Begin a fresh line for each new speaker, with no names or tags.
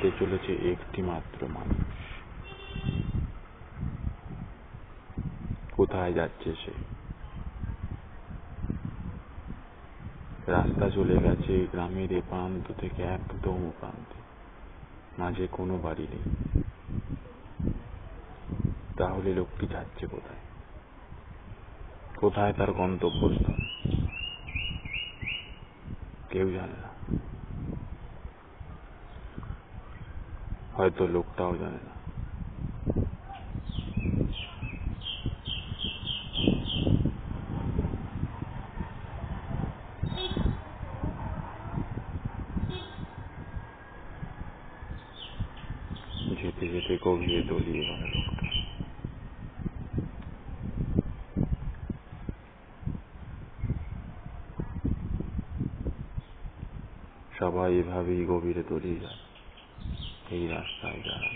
যেতে চলেছে একটি মাত্র মানুষ। কোথায় যাচ্ছে সে? রাস্তা চলে গেছে গ্রামের এ প্রান্ত থেকে একদম ও প্রান্তে, মাঝে কোনো বাড়ি নেই। তাহলে লোকটি যাচ্ছে কোথায়? কোথায় তার গন্তব্যস্থল? কেউ জানে না, হয়তো লোকটাও জানে না। যেতে যেতে গভীরে তলিয়ে গেল লোকটা। সবাই এভাবেই গভীরে তলিয়ে যায় এই রাস্তায় যারা